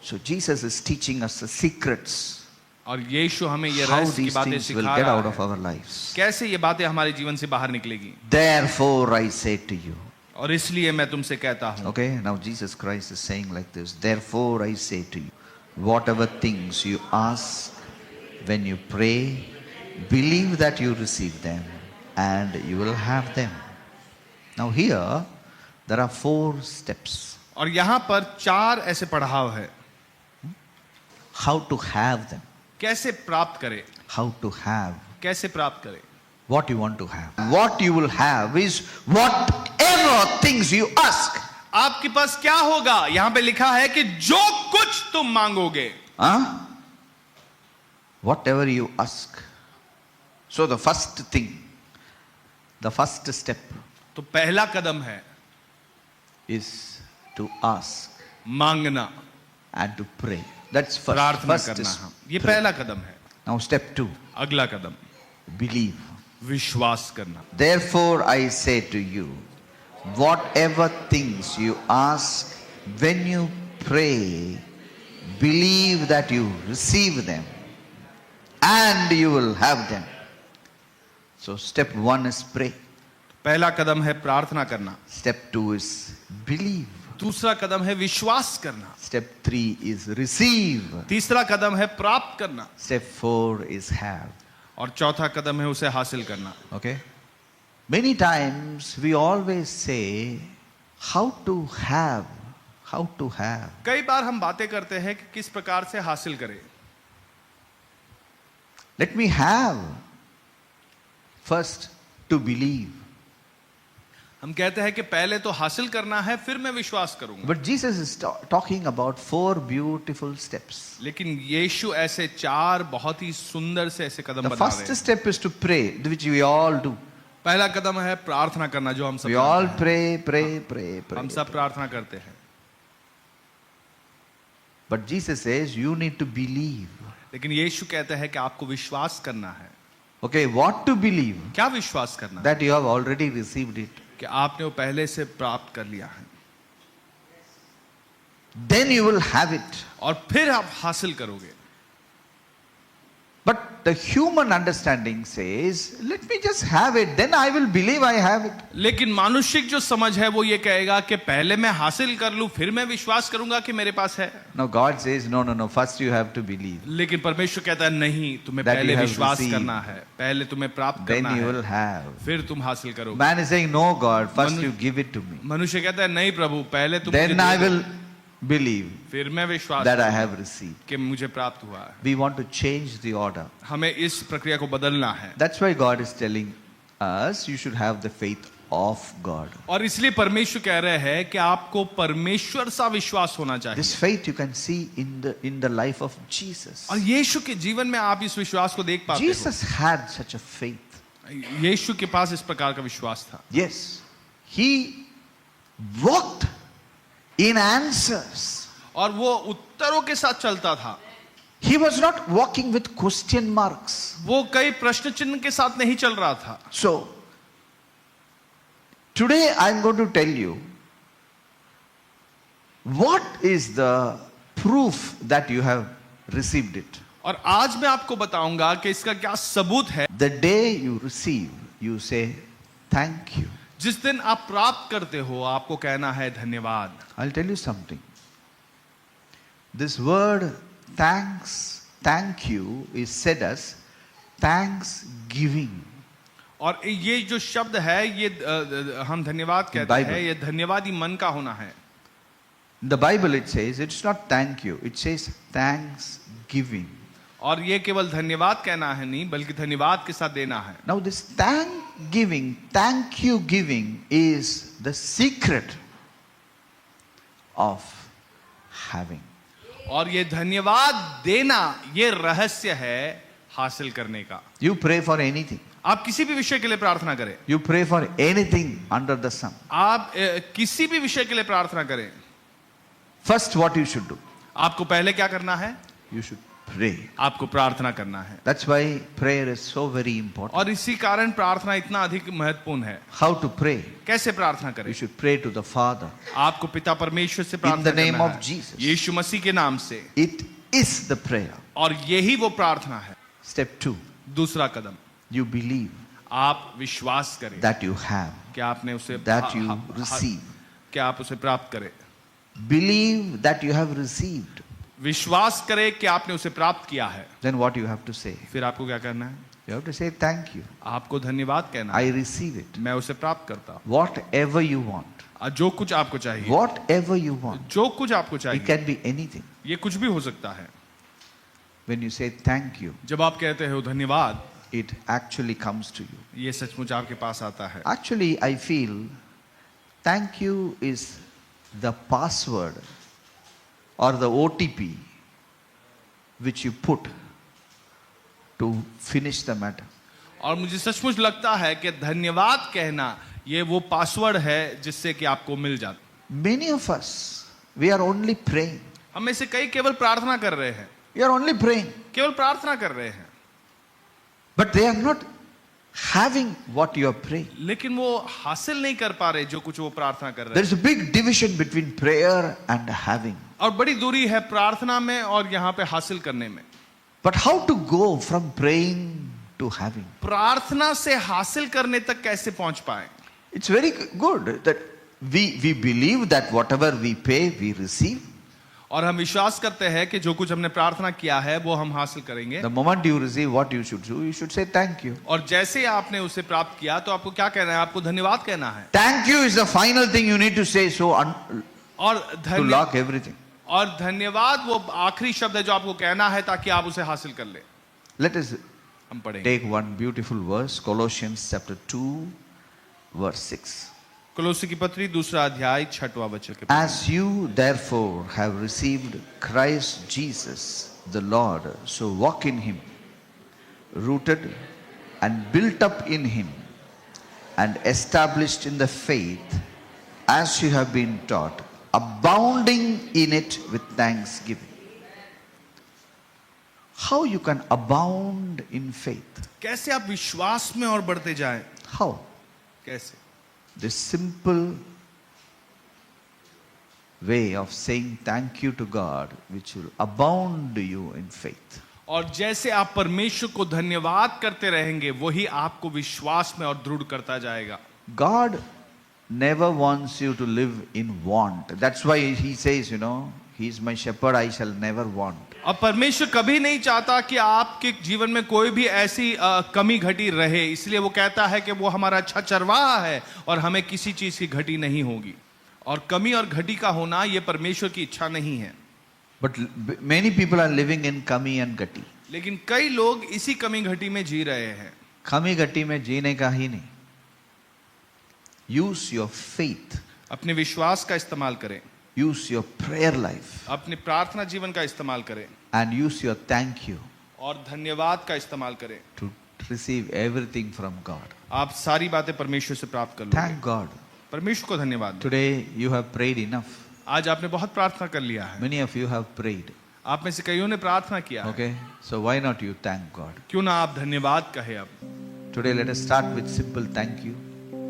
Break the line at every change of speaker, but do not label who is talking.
So Jesus is teaching us the secrets
और यीशु हमें ये
how
रहस्य की
these
बातें
things will
सिखा
get
रहा
out of
है,
our lives.
कैसे ये बातें हमारे जीवन से बाहर निकलेगी।
Therefore I say to you.
और इसलिए मैं तुमसे कहता हूं।
Okay, now Jesus Christ is saying like this. Therefore I say to you, whatever things you ask when you pray, believe that you receive them and you will have them. Now here there are 4 steps.
और यहां पर 4 ऐसे पड़ाव है,
How to have them.
कैसे प्राप्त करें,
How to have
कैसे प्राप्त करें।
what you want to have. What you will have is whatever things you ask.
आपके पास क्या होगा, यहां पे लिखा है कि जो कुछ तुम मांगोगे।
Huh? Whatever you ask. So the first thing, the first step
तो पहला कदम है
is to ask
मांगना,
and to pray. That's first.
प्रार्थना
First
करना।
is
ये
pray.
पहला कदम है।
Now step 2,
अगला कदम
believe.
विश्वास करना।
Therefore I say to you, whatever things you ask when you pray, believe that you receive them and you will have them. So step 1 is pray.
पहला कदम है प्रार्थना करना।
Step 2 is believe.
दूसरा कदम है विश्वास करना।
Step 3 is receive.
तीसरा कदम है प्राप्त करना।
Step 4 is have.
और चौथा कदम है उसे हासिल करना।
Okay? Many times we always say how to have. How to have.
कई बार हम बातें करते हैं कि किस प्रकार से हासिल करें।
Let me have first to believe.
हम कहते हैं कि पहले तो हासिल करना है, फिर मैं विश्वास करूंगा।
But Jesus is talking about 4 beautiful steps.
लेकिन यीशु ऐसे 4 बहुत ही सुंदर से ऐसे कदम
The
बता रहे
first
हैं।
step is to pray, which we all do.
पहला कदम है प्रार्थना करना, जो हम सब
We all
करते हैं।
pray.
हम सब प्रार्थना करते हैं।
But Jesus says you need to believe.
लेकिन यीशु कहते हैं कि आपको विश्वास करना है।
Okay, what to believe?
क्या विश्वास करना है?
That you have already received it.
कि आपने वो पहले से प्राप्त कर लिया है,
Then you will have it.
और फिर आप हासिल करोगे।
But the human understanding says, let me just have it, then I will believe I have it.
लेकिन मानुषिक जो समझ है वो ये कहेगा कि पहले मैं हासिल कर लूं, फिर मैं विश्वास करूंगा कि मेरे पास है।
Now God says, no, first you have to believe.
लेकिन परमेश्वर कहता है नहीं, तुम्हें
That
पहले
you have
विश्वास
received.
करना है, पहले तुम्हें प्राप्त
Then
करना
you
है,
will have.
फिर तुम हासिल करोगे।
Man is saying, no God, first
Manu-
you give it to me.
मनुष्य कहता है नहीं प्रभु, पहले तुम
Then
मुझे
I
दे दो,
will believe
फिर मैं विश्वास
that I
करूंगा
have received.
कि मुझे प्राप्त हुआ है।
We want to change the order.
हमें इस प्रक्रिया को बदलना है।
That's why God is telling us you should have the faith of God.
और इसलिए परमेश्वर कह रहे हैं कि आपको परमेश्वर सा विश्वास होना चाहिए।
This faith you can see in the life of Jesus.
और यीशु के जीवन में आप इस विश्वास को देख पाते हो।
Jesus had such a faith.
यीशु के पास इस प्रकार का विश्वास था।
Yes, he walked in answers.
और वो उत्तरों के साथ चलता था।
He was not walking with question marks.
वो कई प्रश्न चिन्ह के साथ नहीं चल रहा था।
So, today I am going to tell you what is the proof that you have received it.
और आज मैं आपको बताऊंगा कि इसका क्या सबूत है।
The day you receive, you say thank you.
जिस दिन आप प्राप्त करते हो, आपको कहना है धन्यवाद।
I'll tell you something. This word thanks, thank you is said as thanksgiving.
और ये जो शब्द है, ये हम धन्यवाद कहते हैं, ये धन्यवादी मन का होना है।
In the Bible it says it's not thank you, it says thanksgiving.
और ये केवल धन्यवाद कहना है नहीं, बल्कि धन्यवाद के साथ देना है।
Now this thank you giving is the secret of having.
और ये धन्यवाद देना, ये रहस्य है हासिल करने का।
You pray for anything.
आप किसी भी विषय के लिए प्रार्थना करें।
You pray for anything under the sun.
आप किसी भी विषय के लिए प्रार्थना करें।
First what you should do?
आपको पहले क्या करना है?
You should pray.
आपको प्रार्थना करना है।
That's why prayer is so very important.
और इसी कारण प्रार्थना इतना अधिक महत्वपूर्ण है।
How to pray?
कैसे प्रार्थना करें?
You should pray to the Father.
आपको पिता परमेश्वर से
In
प्रार्थना
the name
करना
of
है।
Jesus.
यीशु मसीह के नाम से।
It is the prayer.
और यही वो प्रार्थना है।
Step 2.
दूसरा कदम,
You believe
आप विश्वास करें
that you have,
कि आपने उसे
that you receive.
कि आप उसे प्राप्त करें।
Believe that you have received.
विश्वास करें कि आपने उसे प्राप्त किया है।
Then what you have to say?
फिर आपको क्या करना है?
You have to say thank you.
आपको धन्यवाद कहना है।
I receive it.
मैं उसे प्राप्त करता हूँ।
Whatever you want.
जो कुछ आपको चाहिए,
Whatever you want.
जो कुछ आपको
It
चाहिए,
can be anything.
ये कुछ भी हो सकता है।
When you say thank you,
जब आप कहते हो धन्यवाद,
it actually comes to you.
ये सचमुच आपके पास आता है।
Actually, I feel thank you is the password or the OTP which you put to finish the matter.
और मुझे सचमुच लगता है कि धन्यवाद कहना ये वो पासवर्ड है जिससे कि आपको मिल जाता।
Many of us, we are only praying.
हम में से कई केवल प्रार्थना कर रहे हैं,
We are only praying.
केवल प्रार्थना कर रहे हैं,
But they are not having what you are praying.
लेकिन वो हासिल नहीं कर पा रहे जो कुछ वो प्रार्थना कर रहे
There
हैं।
is a big division between prayer and having.
और बड़ी दूरी है प्रार्थना में और यहाँ पे हासिल करने में।
But how to go from praying to having?
प्रार्थना से हासिल करने तक कैसे पहुंच पाए?
It's very good that we believe that whatever we pay, we receive.
और हम विश्वास करते हैं कि जो कुछ हमने प्रार्थना किया है वो हम हासिल करेंगे।
The moment you receive, what you should say thank you.
और जैसे ही आपने उसे प्राप्त किया तो आपको क्या कहना है? आपको धन्यवाद कहना है।
Thank you is the final thing you need to say, so
और
to lock everything.
और धन्यवाद वो आखिरी शब्द है जो आपको कहना है ताकि आप उसे हासिल कर ले।
Let us
हम पढ़ेंगे
take one beautiful verse, Colossians chapter 2, verse 6.
कुलोसी की पत्री दूसरा अध्याय 6वां वचन के।
As you therefore have received Christ Jesus the Lord, so walk in him, rooted and built up in him, and established in the faith, as you have been taught, abounding in it with thanksgiving. How you can abound in faith?
कैसे आप विश्वास में और बढ़ते जाएं?
How?
कैसे?
The simple way of saying thank you to God, which will abound you in faith.
और जैसे आप परमेश्वर को धन्यवाद करते रहेंगे वही आपको विश्वास में और दृढ़ करता जाएगा।
God never wants you to live in want. That's why he says, he is my shepherd, I shall never want.
अब परमेश्वर कभी नहीं चाहता कि आपके जीवन में कोई भी ऐसी कमी घटी रहे, इसलिए वो कहता है कि वो हमारा अच्छा चरवाहा है और हमें किसी चीज की घटी नहीं होगी। और कमी और घटी का होना ये परमेश्वर की इच्छा नहीं है।
But many people are living in kami and gati.
लेकिन कई लोग इसी कमी घटी में जी रहे हैं।
कमी घटी में जीने का ही नहीं। Use your faith.
अपने विश्वास का इस्तेमाल करें।
Use your prayer life.
अपने प्रार्थना जीवन का इस्तेमाल करें।
And use your thank you.
और धन्यवाद का इस्तेमाल करें।
To receive everything from God.
आप सारी बातें परमेश्वर से प्राप्त कर लोगे।
Thank God.
परमेश्वर को धन्यवाद।
Today you have prayed enough.
आज आपने बहुत प्रार्थना कर लिया है।
Many of you have prayed.
आप में से कईयों ने प्रार्थना किया है।
Okay? So why not you thank God?
क्यों ना आप धन्यवाद कहे अब।
Today let us start with simple thank you.